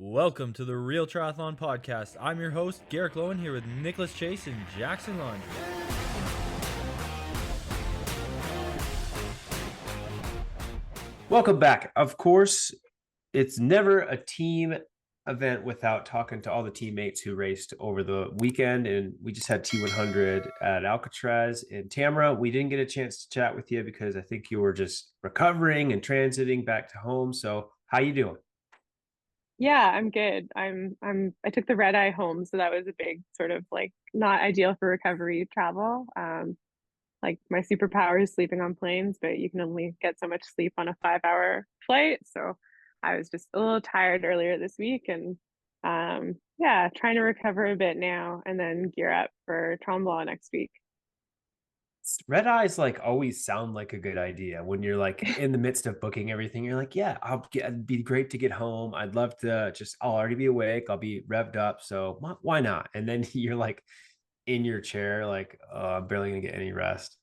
Welcome to the Real Triathlon Podcast. I'm your host, Garrick Lowen, here with Nicholas Chase and Jackson Laundry. Welcome back. Of course, it's never a team event without talking to all the teammates who raced over the weekend. And we just had T100 at Alcatraz. And Tamara, we didn't get a chance to chat with you because I think you were just recovering and transiting back to home. So how you doing? Yeah, I'm good. I took the red eye home, so that was a big sort of like not ideal for recovery travel. Like my superpower is sleeping on planes, but you can only get so much sleep on a 5 hour flight. So I was just a little tired earlier this week and yeah, trying to recover a bit now and then gear up for Tremblant next week. Red eyes like always sound like a good idea when you're like in the midst of booking everything. You're like, yeah, it'd be great to get home. I'd love to I'll already be awake. I'll be revved up. So why not? And then you're like in your chair, like, I'm barely gonna get any rest.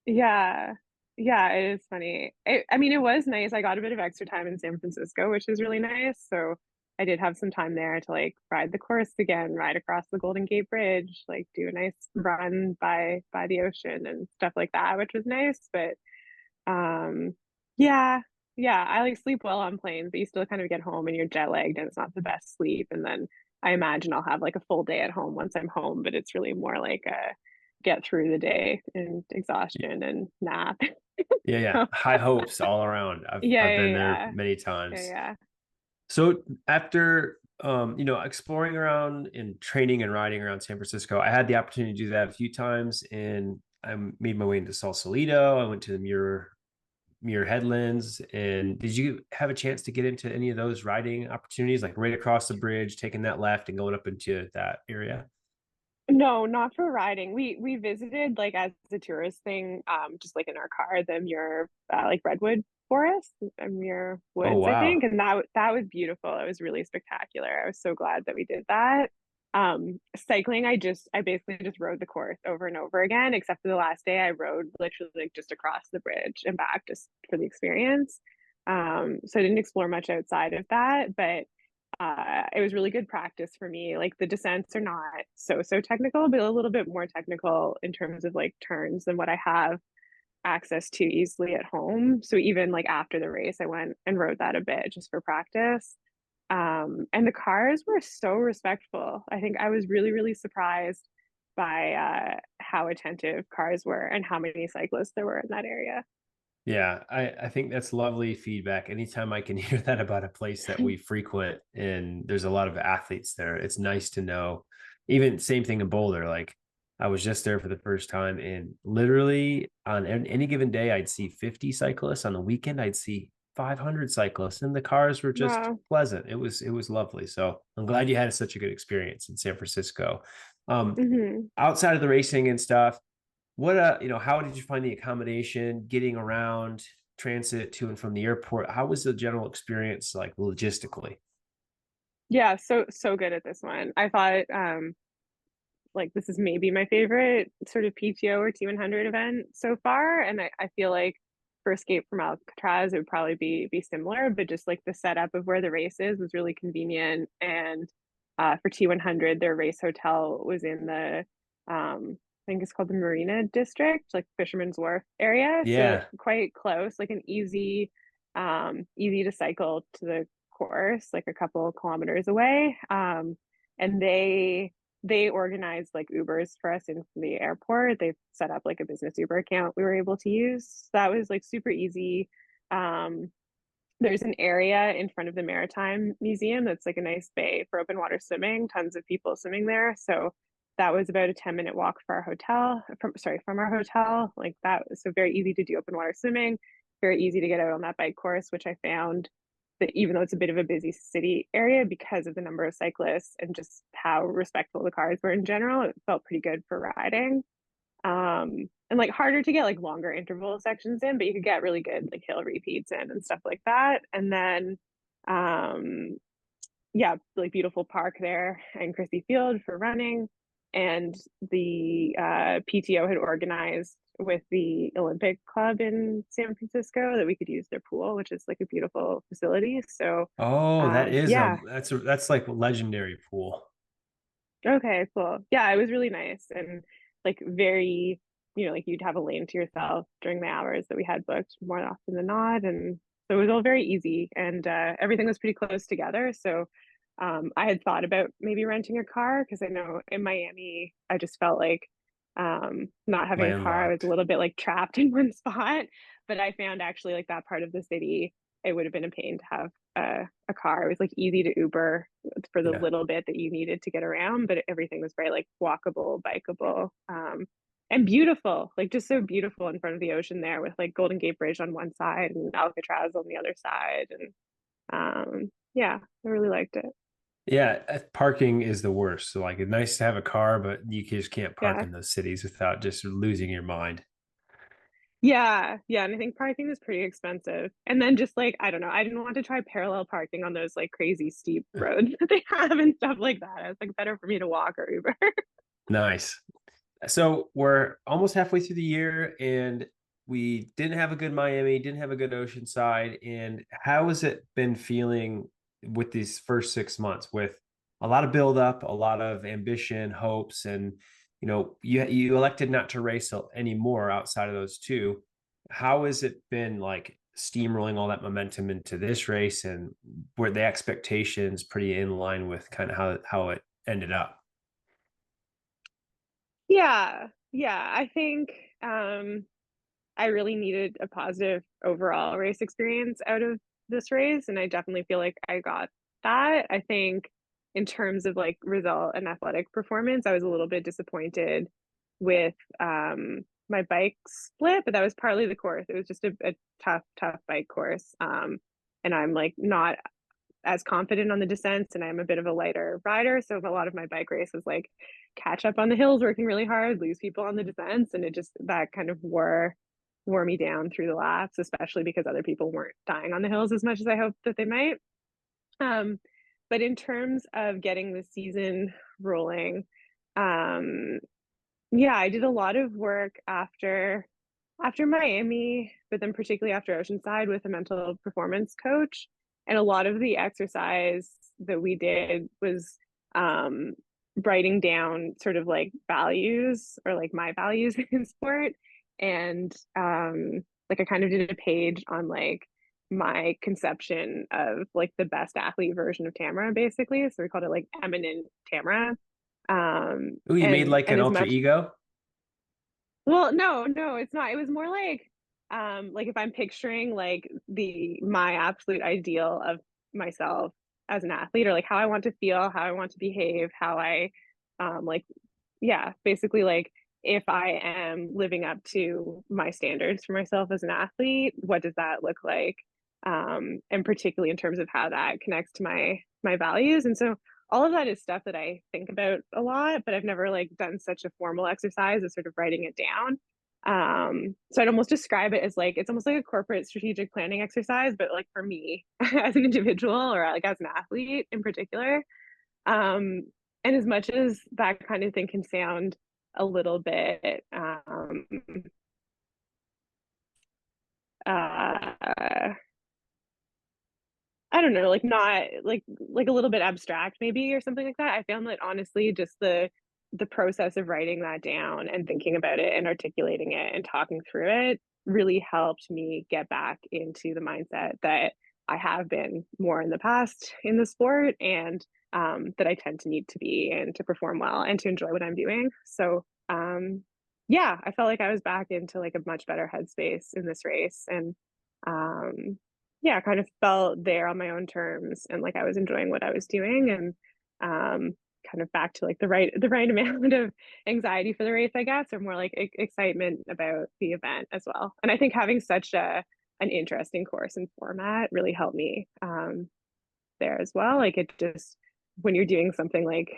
Yeah. Yeah, it is funny. I mean, it was nice. I got a bit of extra time in San Francisco, which is really nice. So I did have some time there to like ride the course again, ride across the Golden Gate Bridge, like do a nice run by the ocean and stuff like that, which was nice. But um yeah, yeah, I like sleep well on planes, but you still kind of get home and you're jet lagged and it's not the best sleep. And then I imagine I'll have like a full day at home once I'm home, but it's really more like a get through the day and exhaustion and nap. Yeah. High hopes all around. Yeah, I've been there yeah, many yeah, times. yeah. So after exploring around and training and riding around San Francisco, I had the opportunity to do that a few times, and I made my way into Sausalito. I went to the Muir Headlands. And did you have a chance to get into any of those riding opportunities, like right across the bridge, taking that left and going up into that area? No, not for riding. We visited like as a tourist thing, just like in our car, the Muir like redwood forest, Muir Oh, Woods, I think, wow. and that was beautiful. It was really spectacular. I was so glad that we did that. Cycling, I basically just rode the course over and over again, except for the last day I rode literally like just across the bridge and back just for the experience. So I didn't explore much outside of that, but it was really good practice for me. Like the descents are not so technical, but a little bit more technical in terms of like turns than what I have access to easily at home. So even like after the race, I went and rode that a bit just for practice. And the cars were so respectful. I think I was really surprised by how attentive cars were and how many cyclists there were in that area. Yeah, I think that's lovely feedback. Anytime I can hear that about a place that we frequent and there's a lot of athletes there, it's nice to know. Even same thing in Boulder. Like I was just there for the first time, and literally on any given day, I'd see 50 cyclists. On the weekend, I'd see 500 cyclists, and the cars were just Wow. pleasant. It was lovely. So I'm glad you had such a good experience in San Francisco. Um, Mm-hmm. Outside of the racing and stuff, how did you find the accommodation, getting around, transit to and from the airport? How was the general experience like logistically? Yeah, so good at this one. I thought like this is maybe my favorite sort of PTO or T100 event so far. And I feel like for Escape from Alcatraz, it would probably be similar, but just like the setup of where the race is was really convenient. And for T100, their race hotel was in the, I think it's called the Marina District, like Fisherman's Wharf area. So Yeah. quite close, like an easy to cycle to the course, like a couple of kilometers away. And they organized like Ubers for us in the airport. They set up like a business Uber account we were able to use. So that was like super easy. Um, there's an area in front of the Maritime Museum that's like a nice bay for open water swimming, tons of people swimming there. So that was about a 10-minute walk for our hotel, from our hotel. Like that was so very easy to do open water swimming, very easy to get out on that bike course, which I found that even though it's a bit of a busy city area because of the number of cyclists and just how respectful the cars were in general, it felt pretty good for riding. And like harder to get like longer interval sections in, but you could get really good like hill repeats in and stuff like that. And then um yeah, like beautiful park there and Christie Field for running. And the PTO had organized with the Olympic Club in San Francisco that we could use their pool, which is like a beautiful facility. So Oh, yeah. that's like a legendary pool. Okay, cool. Yeah, it was really nice and like very, like you'd have a lane to yourself during the hours that we had booked more often than not. And so it was all very easy and everything was pretty close together. So I had thought about maybe renting a car because I know in Miami, I just felt like not having a car, I was a Landlocked. little bit like trapped in one spot. But I found actually like that part of the city, it would have been a pain to have a car. It was like easy to Uber for the Yeah. little bit that you needed to get around, but everything was very like walkable, bikeable, and beautiful, like just so beautiful in front of the ocean there with like Golden Gate Bridge on one side and Alcatraz on the other side. And yeah, I really liked it. Yeah, parking is the worst. So like it's nice to have a car, but you just can't park Yeah. in those cities without just losing your mind. Yeah, yeah, and I think parking is pretty expensive. And then just like, I don't know, I didn't want to try parallel parking on those like crazy steep roads that they have and stuff like that. I was like, better for me to walk or Uber. Nice. So we're almost halfway through the year and we didn't have a good Miami, didn't have a good Oceanside. And how has it been feeling with these first 6 months with a lot of buildup, a lot of ambition, hopes, and you elected not to race anymore outside of those two. How has it been like steamrolling all that momentum into this race, and were the expectations pretty in line with kind of how it ended up? Yeah, yeah, I think I really needed a positive overall race experience out of this race, and I definitely feel like I got that. I think in terms of like result and athletic performance, I was a little bit disappointed with my bike split, but that was partly the course. It was just a tough bike course. And I'm like not as confident on the descents and I'm a bit of a lighter rider. So a lot of my bike race was like catch up on the hills, working really hard, lose people on the descents. And it just that kind of wore me down through the laps, especially because other people weren't dying on the hills as much as I hoped that they might. Um, but in terms of getting the season rolling, um, yeah, I did a lot of work after Miami, but then particularly after Oceanside with a mental performance coach. And a lot of the exercise that we did was um, writing down sort of like values or like my values in sport. And like I kind of did a page on like my conception of like the best athlete version of Tamara, basically. So we called it like eminent Tamara. Oh, you made like And an as alter much ego? well, no, it's not. It was more like if I'm picturing like my absolute ideal of myself as an athlete or like how I want to feel, how I want to behave, how I like yeah, basically like if I am living up to my standards for myself as an athlete, what does that look like? And particularly in terms of how that connects to my values. And so all of that is stuff that I think about a lot, but I've never like done such a formal exercise of sort of writing it down. So I'd almost describe it as like it's almost like a corporate strategic planning exercise, but like for me as an individual or like as an athlete in particular. Um, and as much as that kind of thing can sound a little bit uh I don't know, like not like a little bit abstract maybe or something like that. I found that honestly just the process of writing that down and thinking about it and articulating it and talking through it really helped me get back into the mindset that I have been more in the past in the sport and that I tend to need to be and to perform well and to enjoy what I'm doing. So yeah, I felt like I was back into like a much better headspace in this race and um yeah, kind of felt there on my own terms and like I was enjoying what I was doing and kind of back to like the right amount of anxiety for the race, I guess, or more like excitement about the event as well. And I think having such an interesting course and format really helped me there as well. Like it just when you're doing something like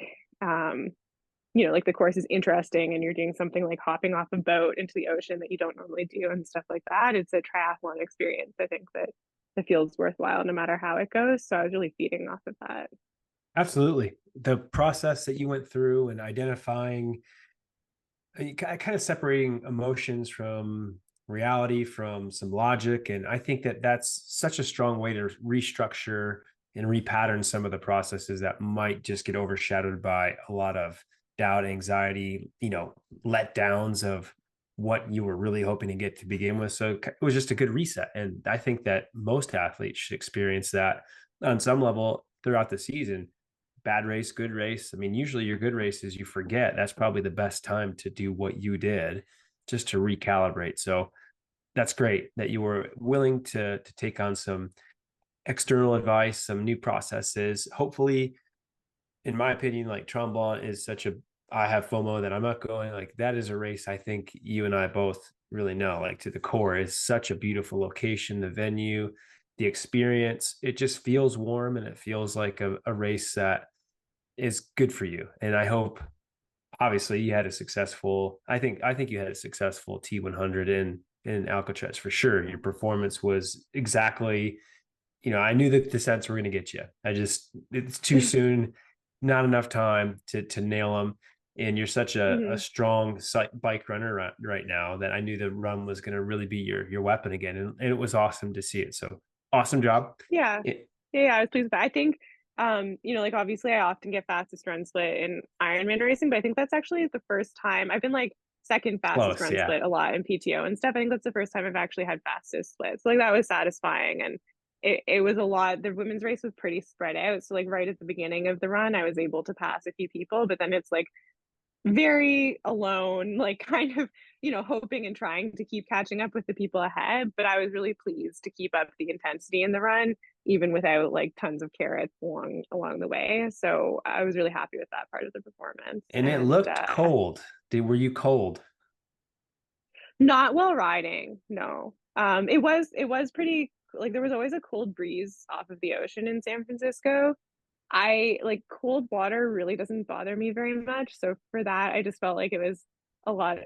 like the course is interesting and you're doing something like hopping off a boat into the ocean that you don't normally do and stuff like that. It's a triathlon experience, I think that feels worthwhile no matter how it goes. So I was really feeding off of that. Absolutely. The process that you went through and identifying kind of separating emotions from reality, from some logic. And I think that that's such a strong way to restructure and repattern some of the processes that might just get overshadowed by a lot of doubt, anxiety, letdowns of what you were really hoping to get to begin with. So it was just a good reset. And I think that most athletes should experience that on some level throughout the season. Bad race, good race. I mean, usually your good races, you forget. That's probably the best time to do what you did, just to recalibrate. So that's great that you were willing to take on some external advice, some new processes. Hopefully, in my opinion, like Tremblant is such a, I have FOMO that I'm not going. Like that is a race I think you and I both really know, like to the core. Is such a beautiful location, the venue, the experience. It just feels warm, and it feels like a race that is good for you. And I hope, obviously, you had a successful, I think you had a successful T100 in Alcatraz for sure. Your performance was exactly, I knew that the sets were going to get you. It's too soon, not enough time to nail them. And you're such a strong bike runner right now that I knew the run was going to really be your weapon again. And it was awesome to see it. So awesome job. Yeah. It, Yeah, I was pleased with that. I think, like obviously I often get fastest run split in Ironman racing, but I think that's actually the first time I've been like second fastest close. run Yeah. split a lot in PTO and stuff. I think that's the first time I've actually had fastest split. So like that was satisfying. And it was a lot. The women's race was pretty spread out. So like right at the beginning of the run, I was able to pass a few people, but then it's like very alone, like kind of, hoping and trying to keep catching up with the people ahead. But I was really pleased to keep up the intensity in the run, even without like tons of carrots along the way. So I was really happy with that part of the performance. And it And looked cold. Were you cold? not while riding, no. It was pretty like there was always a cold breeze off of the ocean in San Francisco. I like cold water really doesn't bother me very much. So for that, I just felt like it was a lot.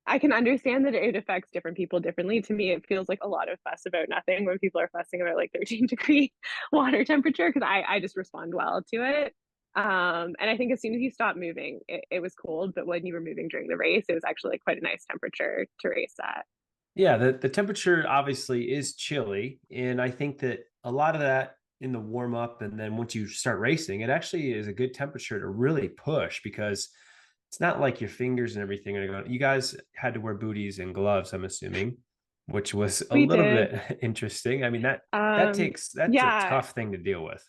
I can understand that it affects different people differently. To me, it feels like a lot of fuss about nothing when people are fussing about like 13-degree water temperature because I just respond well to it. And I think as soon as you stop moving, it was cold, but when you were moving during the race, it was actually like quite a nice temperature to race at. Yeah, the temperature obviously is chilly. And I think that a lot of that in the warm up, and then once you start racing, it actually is a good temperature to really push because it's not like your fingers and everything are going. You guys had to wear booties and gloves, I'm assuming, which was a We little did. bit interesting. I mean, Um, that's a yeah, tough thing to deal with.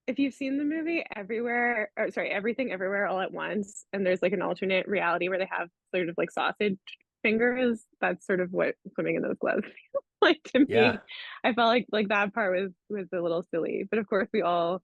if you've seen the movie Everywhere, or sorry, Everything Everywhere All at Once, and there's like an alternate reality where they have sort of like sausage fingers, that's sort of what swimming in those gloves feels like to Yeah. me. I felt like that part was a little silly, but of course we all,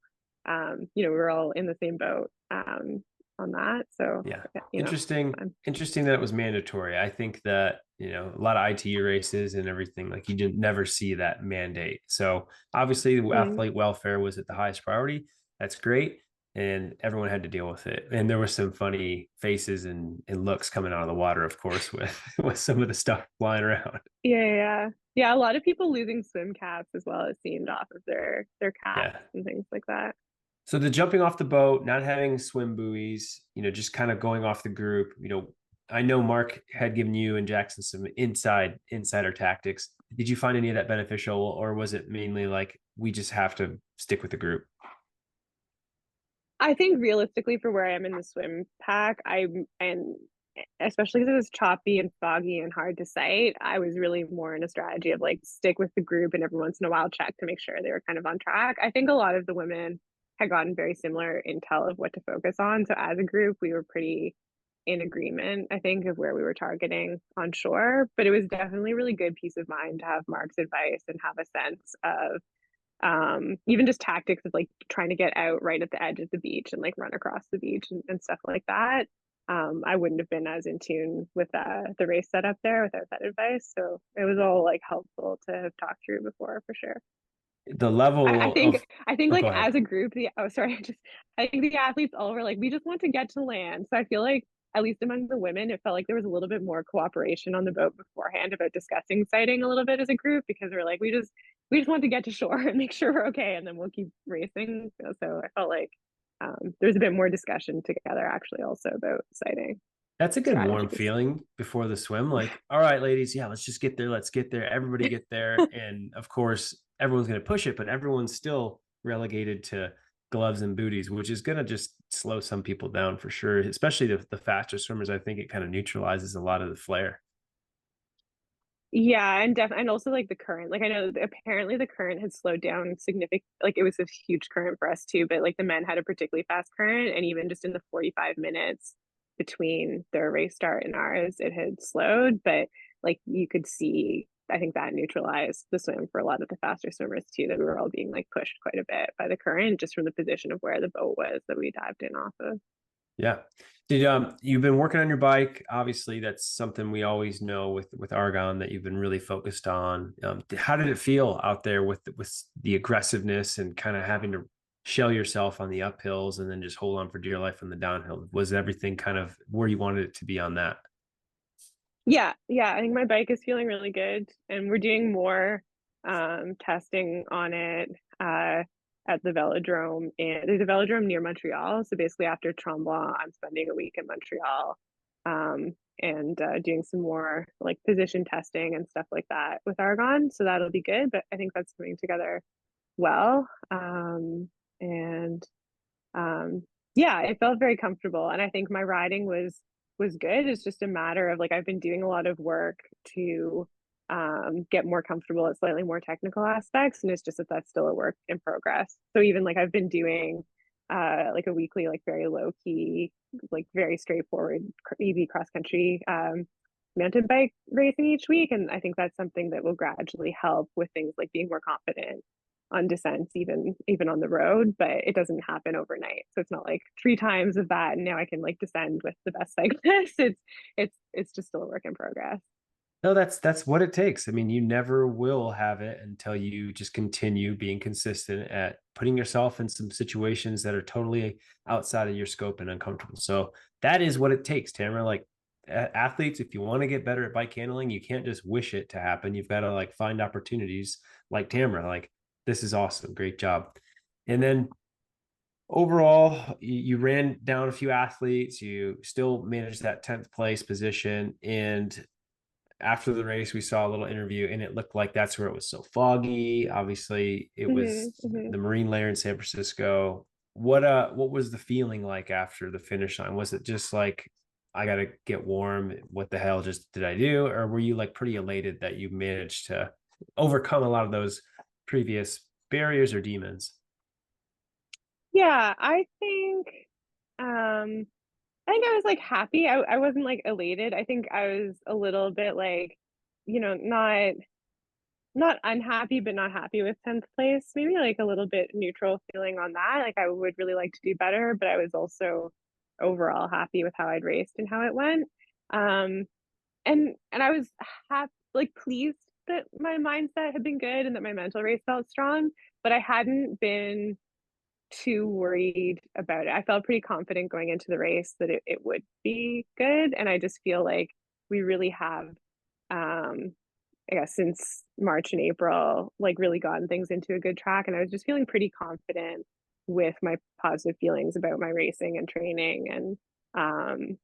we were all in the same boat on that. So Yeah. it's Interesting. fun. Interesting that it was mandatory. I think that, a lot of ITU races and everything, like you didn't never see that mandate. So obviously the Mm. athlete welfare was at the highest priority. That's great. And everyone had to deal with it. And there were some funny faces and looks coming out of the water, of course, with with some of the stuff flying around. Yeah. A lot of people losing swim caps as well as seemed off of their caps Yeah. and things like that. So the jumping off the boat, not having swim buoys, just kind of going off the group, I know Mark had given you and Jackson some insider tactics. Did you find any of that beneficial, or was it mainly like we just have to stick with the group? I think realistically for where I am in the swim pack, and especially because it was choppy and foggy and hard to sight, I was really more in a strategy of like stick with the group and every once in a while check to make sure they were kind of on track. I think a lot of the women had gotten very similar intel of what to focus on. So as a group, we were pretty in agreement, I think, of where we were targeting on shore. But it was definitely a really good peace of mind to have Mark's advice and have a sense of even just tactics of like trying to get out right at the edge of the beach and like run across the beach and stuff like that. I wouldn't have been as in tune with the race setup there without that advice. So it was all like helpful to have talked through before for sure. The I level think of, I think oh, like go ahead. as a group, I think the athletes all were like, we just want to get to land. So I feel like at least among the women, it felt like there was a little bit more cooperation on the boat beforehand about discussing sighting a little bit as a group because we're like, we just want to get to shore and make sure we're okay, and then we'll keep racing. So I felt like there was a bit more discussion together actually also about sighting. That's a good warm strategies. feeling before the swim. Like, all right, ladies, yeah, let's just get there. Let's get there. Everybody get there. And of course, everyone's going to push it, but everyone's still relegated to gloves and booties, which is going to just slow some people down for sure, especially the faster swimmers. I think it kind of neutralizes a lot of the flare. Yeah, and definitely, and also like the current. Like I know that apparently the current had slowed down significant. Like it was a huge current for us too, but like the men had a particularly fast current, and even just in the 45 minutes between their race start and ours, it had slowed. But like you could see, I think that neutralized the swim for a lot of the faster swimmers too. That we were all being like pushed quite a bit by the current just from the position of where the boat was that we dived in off of. Yeah. Did you've been working on your bike? Obviously, that's something we always know with Argon that you've been really focused on. How did it feel out there with the aggressiveness and kind of having to shell yourself on the uphills and then just hold on for dear life on the downhill? Was everything kind of where you wanted it to be on that? Yeah, yeah, I think my bike is feeling really good, and we're doing more testing on it at the velodrome. And there's a velodrome near Montreal, so basically after Tremblant, I'm spending a week in Montreal, and doing some more like position testing and stuff like that with Argon. So that'll be good. But I think that's coming together well, and um yeah, it felt very comfortable, and I think my riding was good. It's just a matter of like I've been doing a lot of work to get more comfortable at slightly more technical aspects, and it's just that that's still a work in progress. So even like I've been doing like a weekly like very low key like very straightforward ev cross country mountain bike racing each week, and I think that's something that will gradually help with things like being more confident on descents, even on the road. But it doesn't happen overnight, so it's not like 3 times of that and now I can like descend with the best cyclist. It's just still a work in progress. No, that's what it takes. I mean, you never will have it until you just continue being consistent at putting yourself in some situations that are totally outside of your scope and uncomfortable. So that is what it takes, Tamara. Like athletes, if you want to get better at bike handling, you can't just wish it to happen. You've got to like find opportunities like Tamara. Like this is awesome, great job. And then overall, you ran down a few athletes. You still managed that 10th place position, and after the race, we saw a little interview and it looked like that's where it was so foggy. Obviously, it Mm-hmm, was mm-hmm. the Marine layer in San Francisco. What was the feeling like after the finish line? Was it just like I gotta get warm? What the hell just did I do? Or were you like pretty elated that you managed to overcome a lot of those previous barriers or demons? Yeah, um I think I was like happy. I wasn't like elated. I think I was a little bit like, not unhappy, but not happy with 10th place. Maybe like a little bit neutral feeling on that. Like I would really like to do better, but I was also overall happy with how I'd raced and how it went. Um, and I was happy, like pleased that my mindset had been good and that my mental race felt strong, but I hadn't been too worried about it. I felt pretty confident going into the race that it would be good. And I just feel like we really have I guess since March and April, like really gotten things into a good track. And I was just feeling pretty confident with my positive feelings about my racing and training. And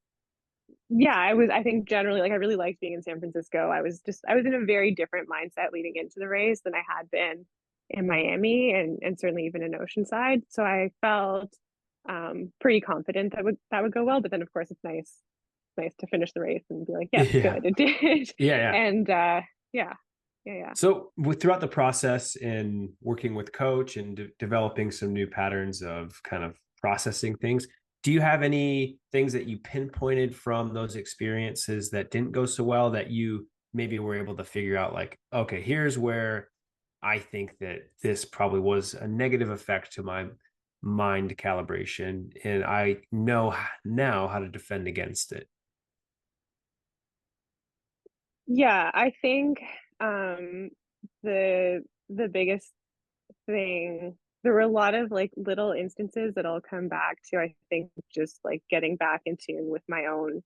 yeah, I think generally like I really liked being in San Francisco. I was in a very different mindset leading into the race than I had been in Miami and certainly even in Oceanside. So I felt pretty confident that would go well. But then of course nice to finish the race and be like, yes, Yeah. good, it did. Yeah, yeah. And yeah, yeah. So, throughout the process in working with coach and developing some new patterns of kind of processing things, do you have any things that you pinpointed from those experiences that didn't go so well that you maybe were able to figure out, like, okay, here's where I think that this probably was a negative effect to my mind calibration, and I know now how to defend against it? Yeah, I think the biggest thing, there were a lot of like little instances that I'll come back to. I think just like getting back in tune with my own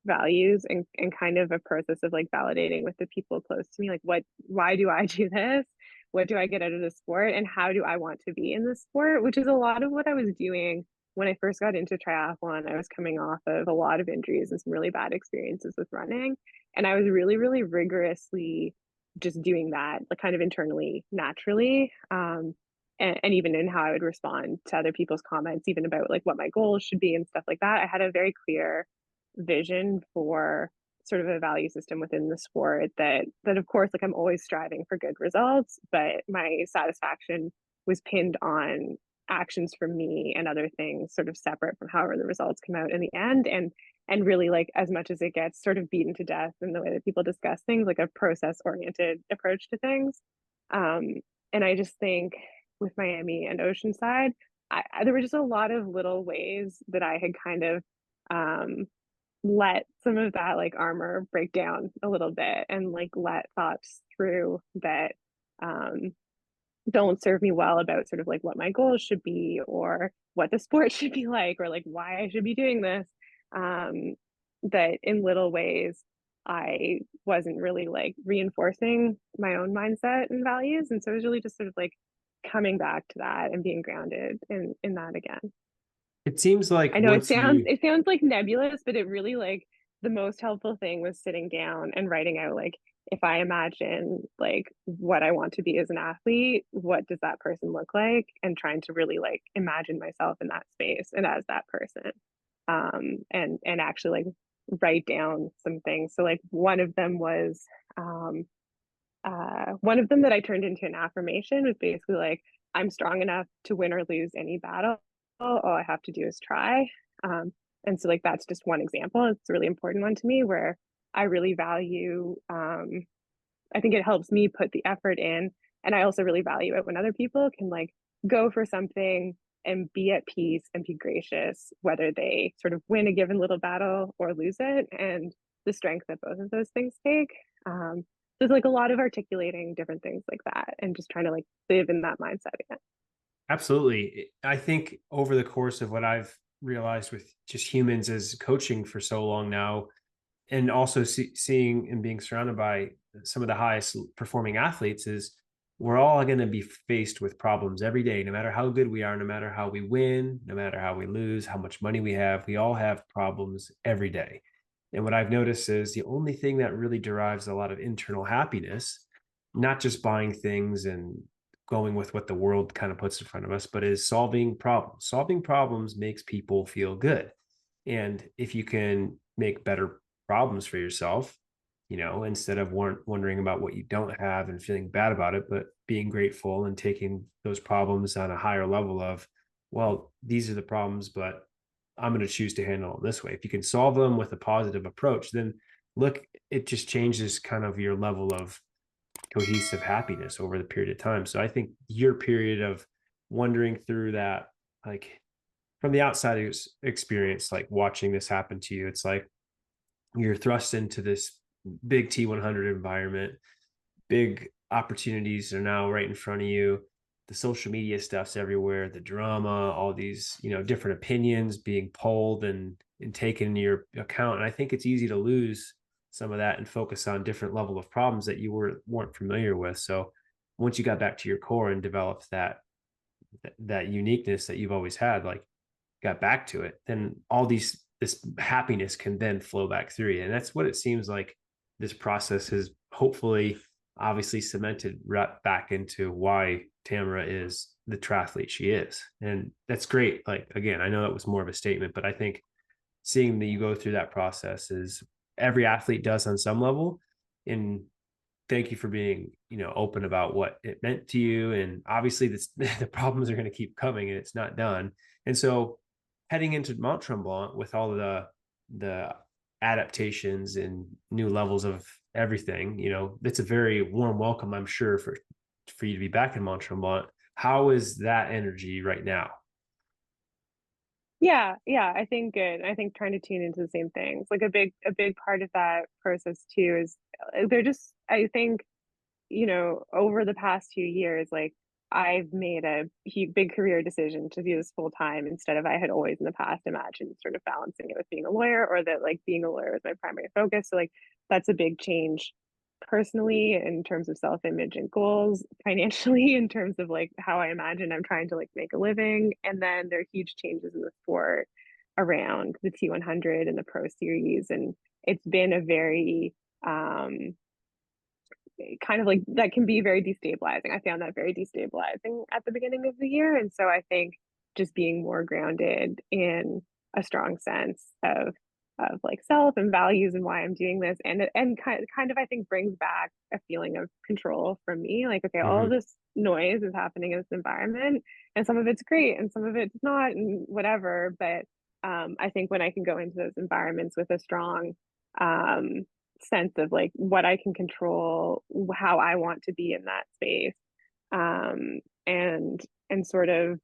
values and kind of a process of like validating with the people close to me, like why do I do this? What do I get out of the sport? And how do I want to be in the sport? Which is a lot of what I was doing when I first got into triathlon, I was coming off of a lot of injuries and some really bad experiences with running. And I was really, really rigorously just doing that, like kind of internally, naturally. And even in how I would respond to other people's comments, even about like what my goals should be and stuff like that. I had a very clear vision for sort of a value system within the sport that of course, like I'm always striving for good results, but my satisfaction was pinned on actions from me and other things sort of separate from however the results come out in the end. And really, like, as much as it gets sort of beaten to death in the way that people discuss things, like a process oriented approach to things. And I just think with Miami and Oceanside, there were just a lot of little ways that I had kind of let some of that like armor break down a little bit, and like let thoughts through that don't serve me well about sort of like what my goals should be, or what the sport should be like, or like why I should be doing this. That in little ways I wasn't really like reinforcing my own mindset and values. And so it was really just sort of like coming back to that and being grounded in that again. It seems like I know once you, it sounds like nebulous, but it really like the most helpful thing was sitting down and writing out like, if I imagine like what I want to be as an athlete, what does that person look like? And trying to really like imagine myself in that space and as that person. And actually like write down some things. So like one of them was one of them that I turned into an affirmation was basically like, I'm strong enough to win or lose any battle. All I have to do is try. And so like that's just one example. It's a really important one to me, where I really value I think it helps me put the effort in. And I also really value it when other people can like go for something and be at peace and be gracious, whether they sort of win a given little battle or lose it, and the strength that both of those things take. There's like a lot of articulating different things like that and just trying to like live in that mindset again. absolutely. I think over the course of what I've realized with just humans as coaching for so long now, and also seeing and being surrounded by some of the highest performing athletes, is we're all going to be faced with problems every day, no matter how good we are, no matter how we win, no matter how we lose, how much money we have. We all have problems every day. And what I've noticed is the only thing that really derives a lot of internal happiness, not just buying things and going with what the world kind of puts in front of us, but is solving problems. Solving problems makes people feel good. And if you can make better problems for yourself, instead of wondering about what you don't have and feeling bad about it, but being grateful and taking those problems on a higher level of, well, these are the problems, but I'm going to choose to handle them this way. If you can solve them with a positive approach, then look, it just changes kind of your level of cohesive happiness over the period of time. So I think your period of wondering through that, like from the outsider's experience, like watching this happen to you, it's like you're thrust into this big T100 environment, big opportunities are now right in front of you. The social media stuff's everywhere, the drama, all these, different opinions being polled and taken into your account. And I think it's easy to lose some of that and focus on different level of problems that you weren't familiar with. So once you got back to your core and developed that uniqueness that you've always had, like got back to it, then this happiness can then flow back through you. And that's what it seems like this process has hopefully obviously cemented right back into why Tamara is the triathlete she is. And that's great. Like, again, I know that was more of a statement, but I think seeing that you go through that process is every athlete does on some level. And thank you for being, open about what it meant to you. And obviously the problems are going to keep coming and it's not done. And so heading into Mont-Tremblant with all the adaptations and new levels of everything, it's a very warm welcome, I'm sure, for you to be back in Mont-Tremblant. How is that energy right now? Yeah, I think good. I think trying to tune into the same things. Like a big part of that process too is they're just, I think, over the past few years, like I've made a big career decision to do this full time instead of I had always in the past imagined sort of balancing it with being a lawyer, or that like being a lawyer was my primary focus. So like that's a big change personally in terms of self-image and goals, financially in terms of like how I imagine I'm trying to like make a living. And then there are huge changes in the sport around the T100 and the Pro Series. And it's been a very kind of like that can be very destabilizing. I found that very destabilizing at the beginning of the year. And so I think just being more grounded in a strong sense of like self and values and why I'm doing this and kind of I think brings back a feeling of control from me. Like, okay, all of Mhm. this noise is happening in this environment and some of it's great and some of it's not and whatever. But I think when I can go into those environments with a strong um sense of like what I can control, how I want to be in that space, um, and and sort of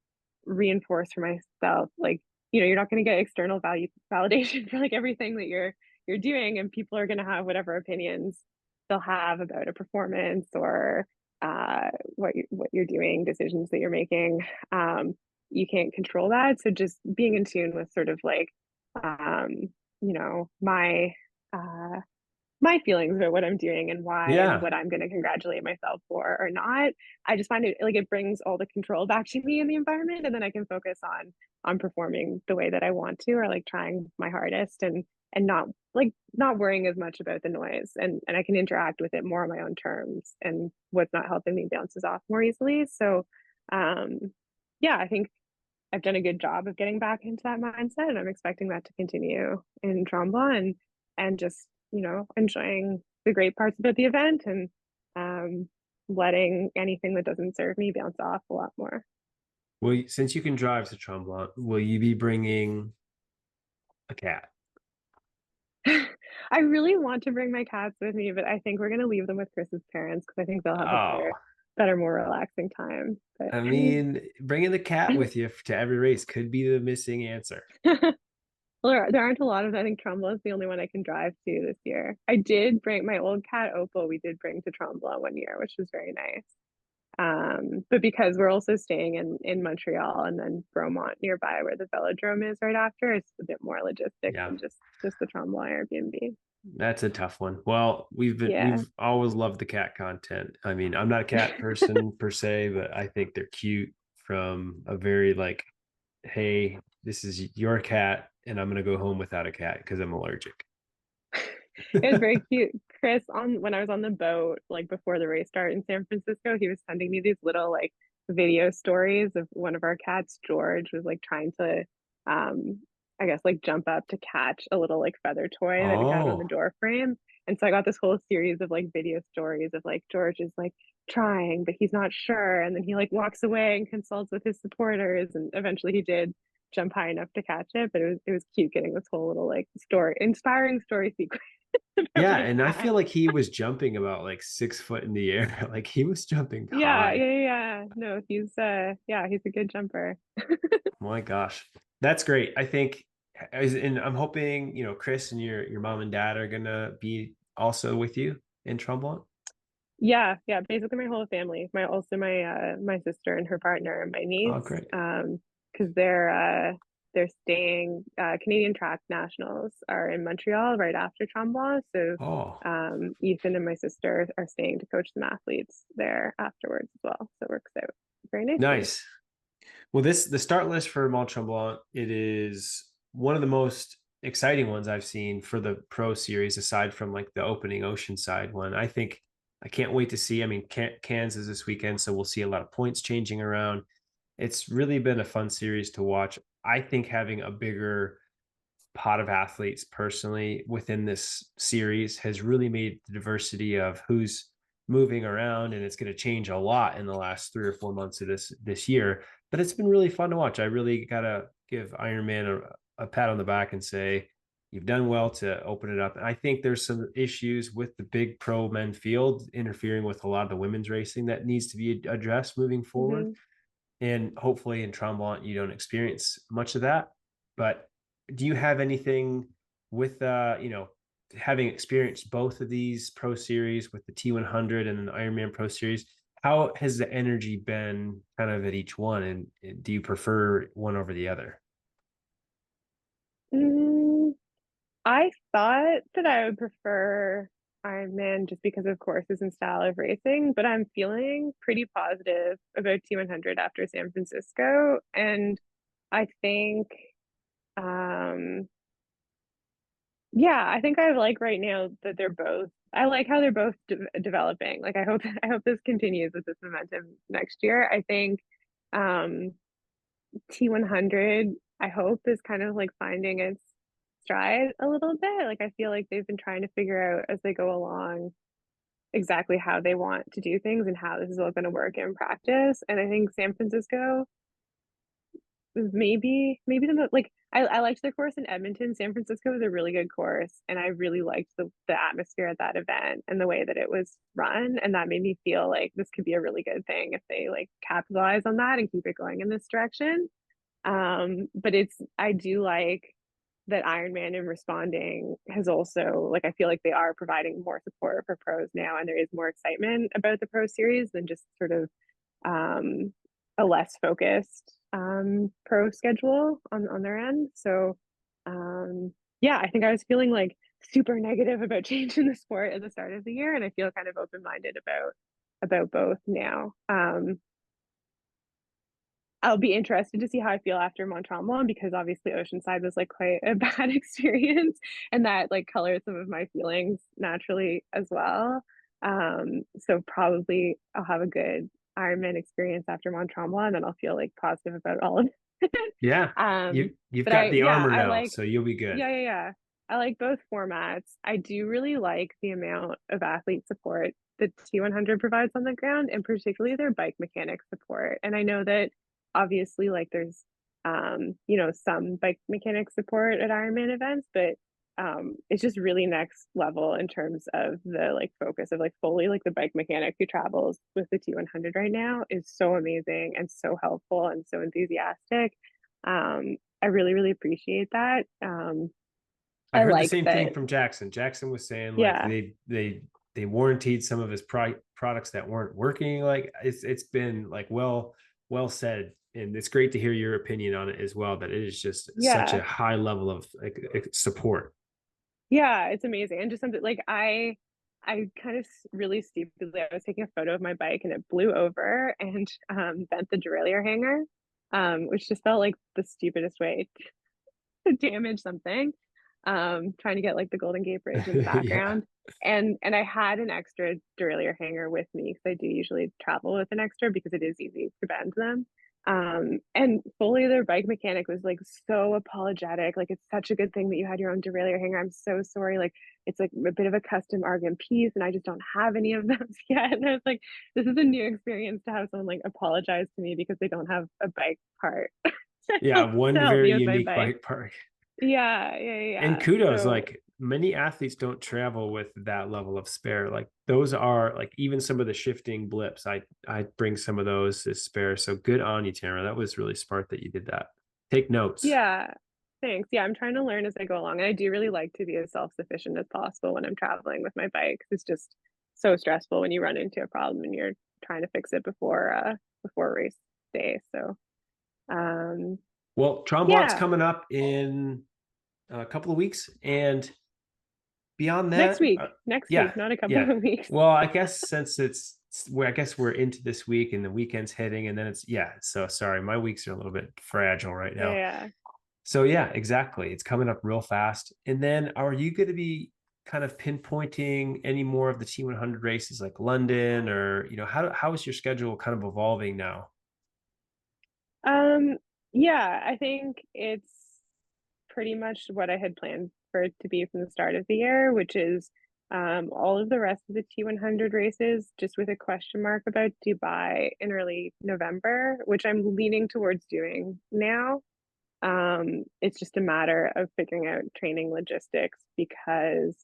reinforce for myself, like, you know, you're not going to get external value validation for like everything that you're doing, and people are going to have whatever opinions they'll have about a performance or what you're doing, decisions that you're making. You can't control that, so just being in tune with sort of like um, you know, uh my feelings about what I'm doing and why and Yeah. what I'm going to congratulate myself for or not. I just find it like it brings all the control back to me in the environment, and then I can focus on performing the way that I want to, or like trying my hardest and not worrying as much about the noise, and I can interact with it more on my own terms, and what's not helping me bounces off more easily. So um yeah, I think I've done a good job of getting back into that mindset, and I'm expecting that to continue in Tremblant and just, you know, enjoying the great parts about the event and um, letting anything that doesn't serve me bounce off a lot more. Well, since you can drive to Tremblant, will you be bringing a cat? I really want to bring my cats with me, but I think we're gonna leave them with Chris's parents because I think they'll have a Oh, better, more relaxing time. But I mean, bringing the cat with you to every race could be the missing answer. well, there aren't a lot of. I think Tremblant is the only one I can drive to this year. I did bring my old cat Opal. We did bring to Tremblant one year, which was very nice. But because we're also staying in Montreal and then Bromont nearby, where the velodrome is right after, it's a bit more logistics Yeah, than just the Tremblant Airbnb. that's a tough one. Well, Yeah. we've always loved the cat content. I mean, I'm not a cat person per se, but I think they're cute from a very like, hey, this is your cat, and I'm gonna go home without a cat because I'm allergic. It was very cute. Chris, on when I was on the boat, like before the race start in San Francisco, he was sending me these little like video stories of one of our cats. George was like trying to, um, I guess like jump up to catch a little like feather toy that we had on the Oh, door frame. And so I got this whole series of like video stories of like George is like trying, but he's not sure. And then he like walks away and consults with his supporters. And eventually he did jump high enough to catch it. But it was cute getting this whole little like story, inspiring story sequence about yeah, my and I cat. feel like he was jumping about like 6 foot in the air. Like he was jumping Yeah, high. yeah, yeah. No, he's yeah, he's a good jumper. My gosh, that's great. I think, and I'm hoping Chris and your mom and dad are gonna be also with you in Tremblant. Yeah, yeah, basically my whole family. My sister and her partner and my Oh, niece, great, because they're staying Canadian Track Nationals are in Montreal right after Tremblant. So oh, Ethan and my sister are staying to coach some athletes there afterwards as well. So it works out very nicely. nice. Well, the start list for Mont Tremblant, it is one of the most exciting ones I've seen for the Pro Series, aside from like the opening Oceanside one. I think I can't wait to see. I mean, Cairns is this weekend, so we'll see a lot of points changing around. It's really been a fun series to watch. I think having a bigger pot of athletes personally within this series has really made the diversity of who's moving around, and it's going to change a lot in the last 3 or 4 months of this year. But it's been really fun to watch. I really gotta give Ironman a pat on the back and say you've done well to open it up. And I think there's some issues with the big pro men field interfering with a lot of the women's racing that needs to be addressed moving forward. Hmm. And hopefully in Tremblant, you don't experience much of that. But do you have anything with, having experienced both of these pro series with the T100 and the Ironman Pro Series? How has the energy been kind of at each one? And do you prefer one over the other? Mm, I thought that I would prefer. Ironman just because of courses and style of racing, but I'm feeling pretty positive about T100 after San Francisco. And I think, um, yeah, I think I like right now that I like how they're both developing. Like I hope this continues with this momentum next year. I think, um, T100, I hope, is kind of like finding its stride a little bit. Like I feel like they've been trying to figure out as they go along exactly how they want to do things and how this is all going to work in practice. And I think San Francisco is maybe like I liked the course in Edmonton. San Francisco was a really good course, and I really liked the atmosphere at that event and the way that it was run. And that made me feel like this could be a really good thing if they like capitalize on that and keep it going in this direction. But I do like that Ironman in responding has also, like, I feel like they are providing more support for pros now, and there is more excitement about the Pro Series than just sort of um, a less focused pro schedule on their end. So, yeah, I think I was feeling like super negative about change in the sport at the start of the year, and I feel kind of open minded about both now. I'll be interested to see how I feel after Mont-Tremblant because obviously Oceanside was like quite a bad experience and that like colors some of my feelings naturally as well. So probably I'll have a good Ironman experience after Mont-Tremblant and then I'll feel like positive about all of it. Yeah, um, you've but got the armor I now, like, so you'll be good. yeah. I like both formats. I do really like the amount of athlete support that T100 provides on the ground and particularly their bike mechanic support. And I know that obviously like there's some bike mechanic support at Ironman events, but it's just really next level in terms of the like focus of like fully like the bike mechanic who travels with the T100 right now is so amazing and so helpful and so enthusiastic. I really appreciate that. I I heard the like same that. thing from Jackson. Jackson was saying like Yeah, they warranted some of his products that weren't working. Like it's been like well said, and it's great to hear your opinion on it as well. That it is just such yeah, a high level of like support. yeah. It's amazing and just something like I kind of really stupidly I was taking a photo of my bike and it blew over and bent the derailleur hanger, which just felt like the stupidest way to damage something. Trying to get like the Golden Gate Bridge in the Yeah. background. And I had an extra derailleur hanger with me because I do usually travel with an extra because it is easy to bend them. And fully their bike mechanic was like so apologetic. Like it's such a good thing that you had your own derailleur hanger. I'm so sorry. Like it's like a bit of a custom Argan piece, and I just don't have any of those yet. And I was like, this is a new experience to have someone like apologize to me because they don't have a bike part Yeah, to one help very me with my unique bike. bike park. And Yeah. kudos, So like many athletes don't travel with that level of spare. Like those are like even some of the shifting blips. I bring some of those as spare. So good on you, Tamara. That was really smart that you did that. Take notes. yeah, thanks. Yeah, I'm trying to learn as I go along. And I do really like to be as self-sufficient as possible when I'm traveling with my bike. It's just so stressful when you run into a problem and you're trying to fix it before race day. So um Well, Tromblant's yeah, coming up in a couple of weeks, and beyond next that, week. Next yeah, week, not a couple yeah. of weeks. Well, I guess since I guess we're into this week and the weekend's hitting, and then it's yeah. So sorry, my weeks are a little bit fragile right now. Yeah. So yeah, exactly. It's coming up real fast. And then are you going to be kind of pinpointing any more of the T100 races like London, or how is your schedule kind of evolving now? Um yeah, I think it's pretty much what I had planned for it to be from the start of the year, which is all of the rest of the T100 races, just with a question mark about Dubai in early November, which I'm leaning towards doing now. It's just a matter of figuring out training logistics because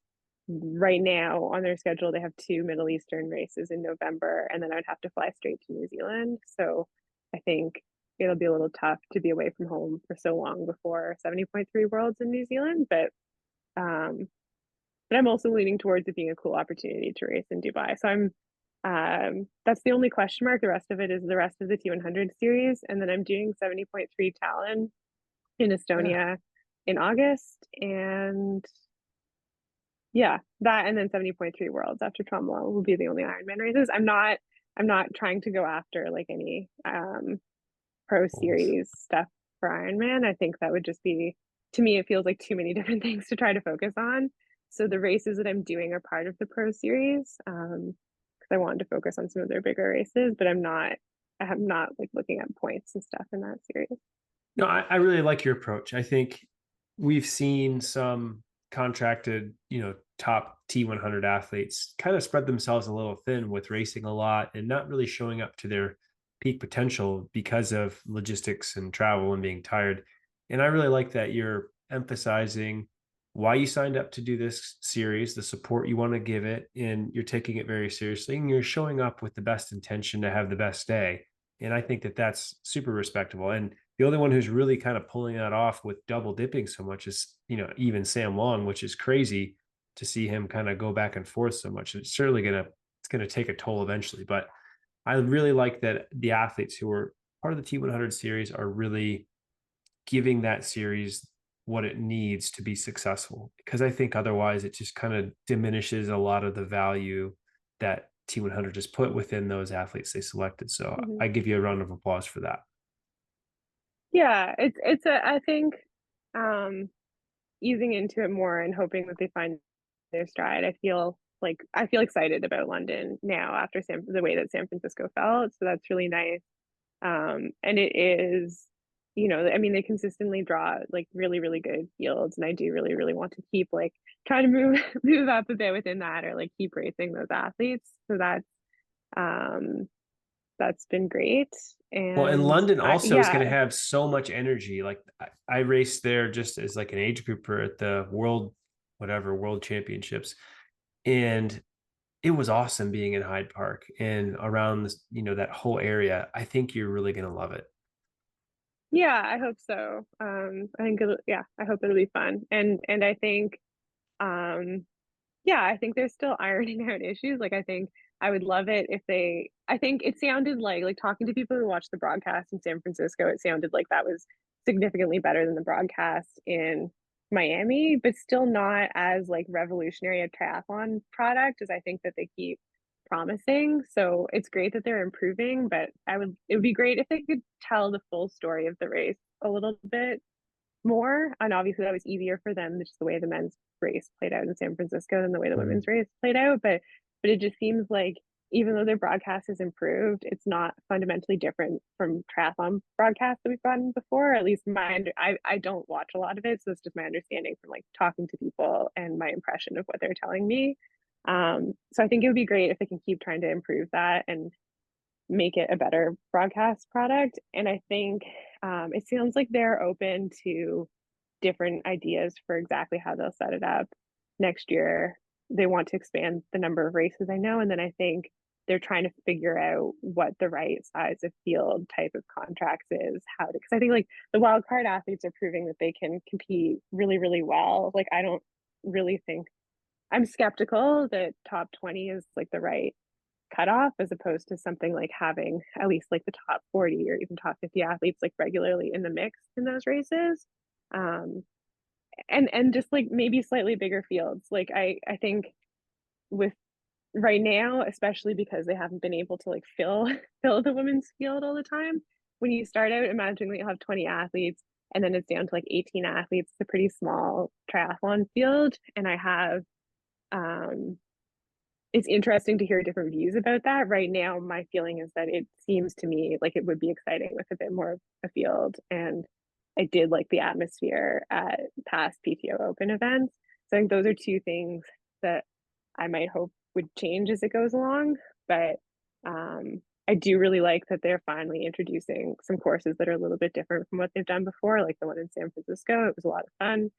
right now on their schedule they have two Middle Eastern races in November, and then I'd have to fly straight to New Zealand. So I think it'll be a little tough to be away from home for so long before 70.3 Worlds in New Zealand, um, but I'm also leaning towards it being a cool opportunity to race in Dubai. So I'm that's the only question mark. The rest of it is the rest of the T100 series, and then I'm doing 70.3 Talon in Yeah. Estonia in August, and Yeah, that and then 70.3 worlds after Tremblant will be the only Ironman races. I'm not trying to go after like any pro series stuff for Ironman. I think that would just be, to me, it feels like too many different things to try to focus on. So the races that I'm doing are part of the pro series. Because I wanted to focus on some of their bigger races, but I'm not like looking at points and stuff in that series. No, I really like your approach. I think we've seen some contracted, top T100 athletes kind of spread themselves a little thin with racing a lot and not really showing up to their peak potential because of logistics and travel and being tired. And I really like that you're emphasizing why you signed up to do this series, the support you want to give it, and you're taking it very seriously and you're showing up with the best intention to have the best day. And I think that that's super respectable. And the only one who's really kind of pulling that off with double dipping so much is, even Sam Long, which is crazy to see him kind of go back and forth so much. It's certainly it's gonna take a toll eventually. But I really like that the athletes who are part of the T100 series are really giving that series what it needs to be successful. Because I think otherwise it just kind of diminishes a lot of the value that T100 just put within those athletes they selected. So Mm-hmm. I give you a round of applause for that. Yeah, I think um easing into it more and hoping that they find their stride. I feel excited about London now after the way that San Francisco felt. So that's really nice. And it is, I mean, they consistently draw like really, really good fields, and I do really, really want to keep like trying to move move up a bit within that, or like keep racing those athletes. So that's been great. Well, and And London also is going to yeah, have so much energy. Like I raced there just as like an age grouper at the world championships. And it was awesome being in Hyde Park and around this, that whole area. I think you're really going to love it. yeah, I hope so. I hope it'll be fun. And I think yeah, I think they're still ironing out issues. Like I think I would love it if I think it sounded like talking to people who watched the broadcast in San Francisco, it sounded like that was significantly better than the broadcast in Miami, but still not as like revolutionary a triathlon product as I think that they keep promising. So it's great that they're improving, but it would be great if they could tell the full story of the race a little bit more. And obviously that was easier for them, just the way the men's race played out in San Francisco than the way the women's race played out. But it just seems like even though their broadcast has improved, it's not fundamentally different from triathlon broadcasts that we've gotten before. At least I don't watch a lot of it, so it's just my understanding from like talking to people and my impression of what they're telling me. So I think it would be great if they can keep trying to improve that and make it a better broadcast product. And I think it sounds like they're open to different ideas for exactly how they'll set it up next year. They want to expand the number of races, I know. And then I think they're trying to figure out what the right size of field type of contracts is, because I think like the wild card athletes are proving that they can compete really, really well. Like, I don't really think, I'm skeptical that top 20 is like the right cutoff, as opposed to something like having at least like the top 40 or even top 50 athletes like regularly in the mix in those races. Um, and just like maybe slightly bigger fields. Like I think with right now, especially because they haven't been able to like fill the women's field all the time. When you start out imagining that you'll have 20 athletes and then it's down to like 18 athletes, it's a pretty small triathlon field. And I have it's interesting to hear different views about that. Right now, my feeling is that it seems to me like it would be exciting with a bit more of a field. And I did like the atmosphere at past PTO Open events. So I think those are two things that I might hope would change as it goes along. But I do really like that they're finally introducing some courses that are a little bit different from what they've done before, like the one in San Francisco. It was a lot of fun.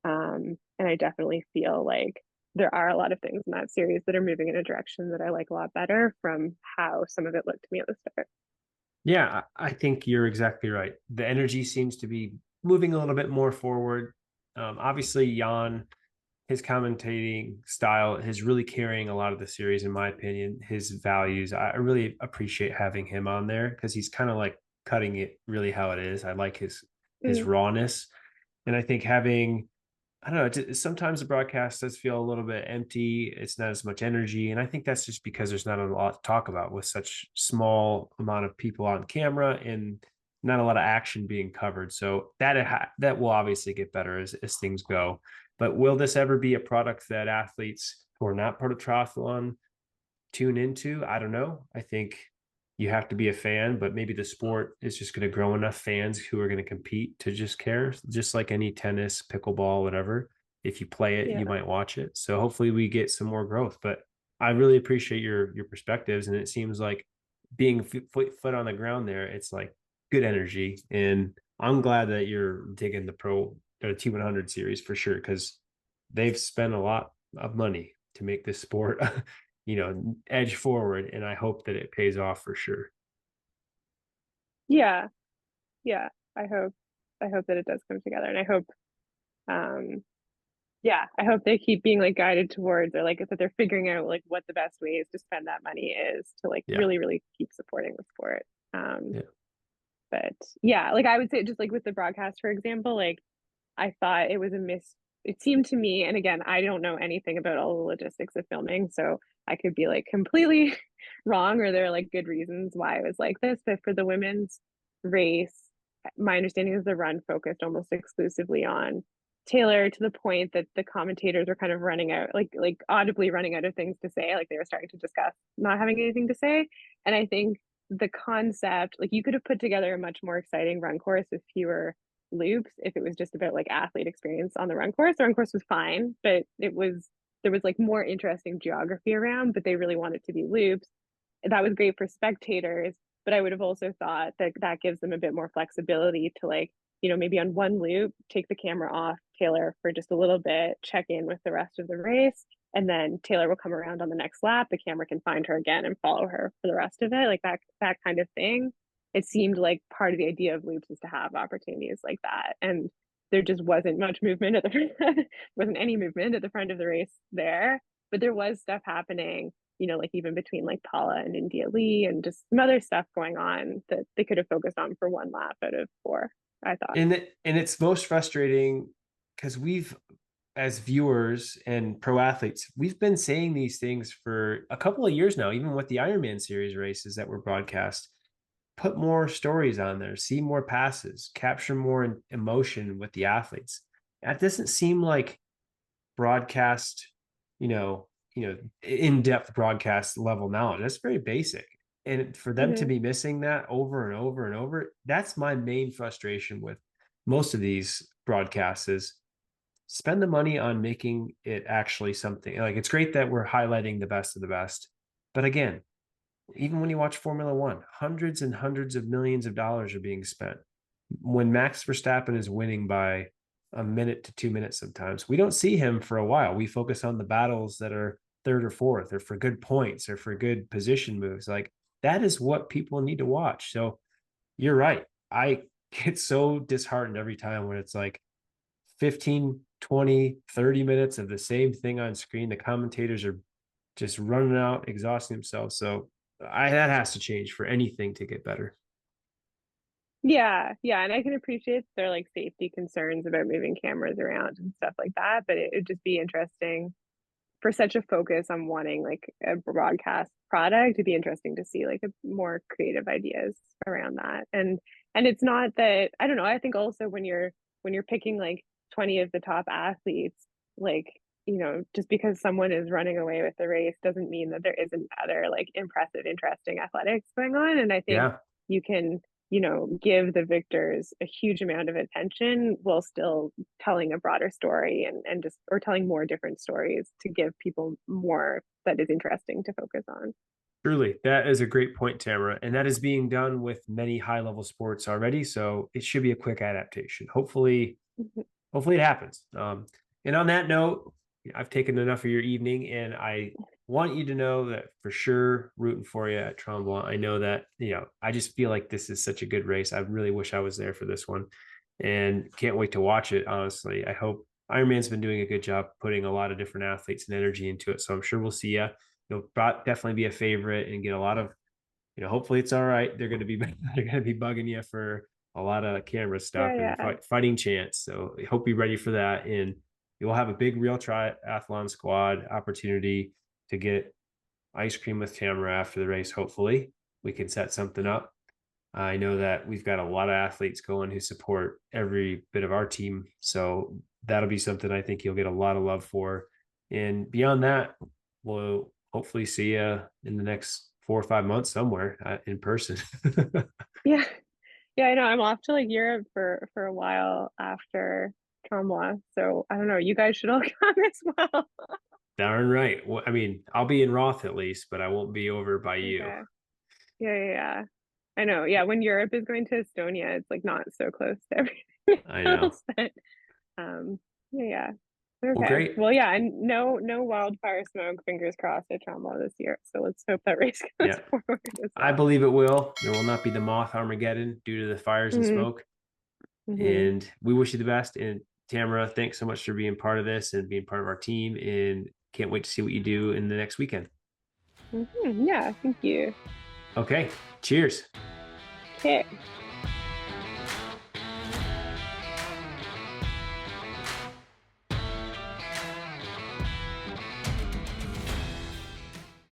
And I definitely feel like there are a lot of things in that series that are moving in a direction that I like a lot better from how some of it looked to me at the start. Yeah, I think you're exactly right. The energy seems to be moving a little bit more forward. Obviously, Jan, his commentating style is really carrying a lot of the series, in my opinion. His values, I really appreciate having him on there because he's kind of like cutting it really how it is. I like his rawness, and I think having I don't know. Sometimes the broadcast does feel a little bit empty. It's not as much energy, and I think that's just because there's not a lot to talk about with such small amount of people on camera and not a lot of action being covered. So that will obviously get better as things go. But will this ever be a product that athletes who are not part of triathlon tune into? I don't know. I think you have to be a fan, but maybe the sport is just going to grow enough fans who are going to compete to just care, just like any tennis, pickleball, whatever. If you play it, Yeah. you might watch it. So hopefully we get some more growth. But I really appreciate your perspectives, and it seems like being foot on the ground there, it's like good energy, and I'm glad that you're digging the T100 series for sure, because they've spent a lot of money to make this sport edge forward, and I hope that it pays off for sure. Yeah. Yeah. I hope that it does come together, and I hope um yeah, I hope they keep being like guided towards, or like that they're figuring out like what the best ways to spend that money is to like Yeah. really, really keep supporting the sport. Um, Yeah. but yeah, like I would say just like with the broadcast, for example, like I thought it was a miss. It seemed to me, and again, I don't know anything about all the logistics of filming, so I could be like completely wrong, or there are like good reasons why it was like this. But for the women's race, my understanding is the run focused almost exclusively on Taylor, to the point that the commentators were kind of running out, like audibly running out of things to say. Like they were starting to discuss not having anything to say. And I think the concept, like you could have put together a much more exciting run course with fewer loops if it was just about like athlete experience on the run course. The run course was fine, but there was like more interesting geography around, but they really wanted to be loops. That was great for spectators, but I would have also thought that that gives them a bit more flexibility to like, maybe on one loop, take the camera off Taylor for just a little bit, check in with the rest of the race, and then Taylor will come around on the next lap. The camera can find her again and follow her for the rest of it, like that kind of thing. It seemed like part of the idea of loops is to have opportunities like that, and there just wasn't much movement at the front. Wasn't any movement at the front of the race there, but there was stuff happening, like even between like Paula and India Lee, and just some other stuff going on that they could have focused on for one lap out of four, I thought. And it's most frustrating because as viewers and pro athletes, we've been saying these things for a couple of years now, even with the Ironman series races that were broadcast. Put more stories on there, see more passes, capture more emotion with the athletes. That doesn't seem like broadcast, in-depth broadcast level knowledge. That's very basic. And for them to Mm-hmm. be missing that over and over and over, that's my main frustration with most of these broadcasts is spend the money on making it actually something. Like it's great that we're highlighting the best of the best. But again, even when you watch Formula One, hundreds and hundreds of millions of dollars are being spent. When Max Verstappen is winning by a minute to 2 minutes, sometimes we don't see him for a while. We focus on the battles that are third or fourth, or for good points, or for good position moves. Like that is what people need to watch. So you're right. I get so disheartened every time when it's like 15, 20, 30 minutes of the same thing on screen. The commentators are just running out, exhausting themselves. So that has to change for anything to get better. Yeah, yeah, and I can appreciate their like safety concerns about moving cameras around and stuff like that, but it would just be interesting for such a focus on wanting like a broadcast product. It'd be interesting to see like a more creative ideas around that. And it's not that, I don't know, I think also when you're picking like 20 of the top athletes, like, just because someone is running away with the race doesn't mean that there isn't other like impressive, interesting athletics going on. And I think Yeah. you can, give the victors a huge amount of attention while still telling a broader story, and just, or telling more different stories to give people more that is interesting to focus on. Truly, that is a great point, Tamara. And that is being done with many high level sports already. So it should be a quick adaptation. Hopefully it happens. And on that note, I've taken enough of your evening, and I want you to know that for sure, rooting for you at Tremblant. I know that, I just feel like this is such a good race. I really wish I was there for this one, and can't wait to watch it. Honestly, I hope Ironman's been doing a good job putting a lot of different athletes and energy into it. So I'm sure we'll see you. You'll definitely be a favorite and get a lot of, hopefully it's all right. They're going to be they're going to be bugging you for a lot of camera stuff Yeah, and yeah. fighting chance. So I hope you're ready for that. And you'll have a big real triathlon squad opportunity to get ice cream with Tamara after the race. Hopefully we can set something up. I know that we've got a lot of athletes going who support every bit of our team. So that'll be something I think you'll get a lot of love for. And beyond that, we'll hopefully see you in the next 4 or 5 months somewhere in person. Yeah. Yeah, I know. I'm off to like Europe for a while after Tremblant. So I don't know. You guys should all come as well. Darn right. Well, I mean, I'll be in Roth at least, but I won't be over by you. Okay. Yeah. I know. Yeah, when Europe is going to Estonia, it's like not so close to everything I know. else. But yeah. Okay. Well, great. Well, yeah, and no wildfire smoke, fingers crossed, at Tremblant this year. So let's hope that race goes Yeah. forward as I well. believe it will. There will not be the moth Armageddon due to the fires and smoke. And we wish you the best. And Tamara, thanks so much for being part of this and being part of our team. And can't wait to see what you do in the next weekend. Yeah, thank you. Okay. Cheers. Okay.